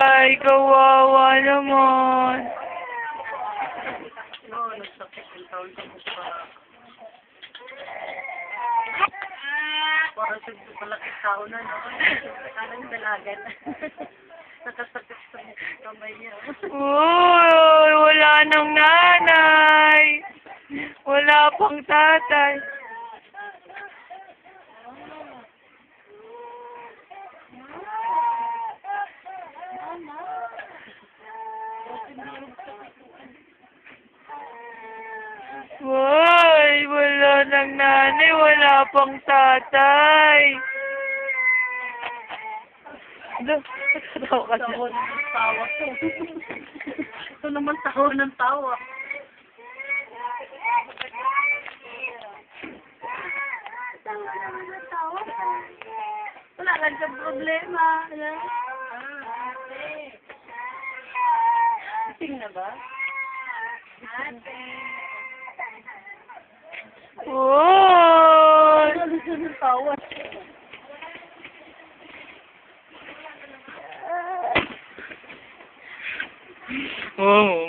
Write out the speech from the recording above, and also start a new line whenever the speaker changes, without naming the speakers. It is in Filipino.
Ay, kawawa naman.
Oo, nagsakit yung tawag sa mukha. Parang sa malaking tao na, no? Parang dalagan. Nakasakit sa kamay niya.
Uy, wala nang nanay. Wala pang tatay. Uy, wala nang nanay, wala pang tatay.
Tawa ka tawa ng tawa ko. Ito naman tawa ng tawa. Wala lang siyang problema. Tingin na ba? Ate.
Uy.
Wala siya ng tawa.
Oh.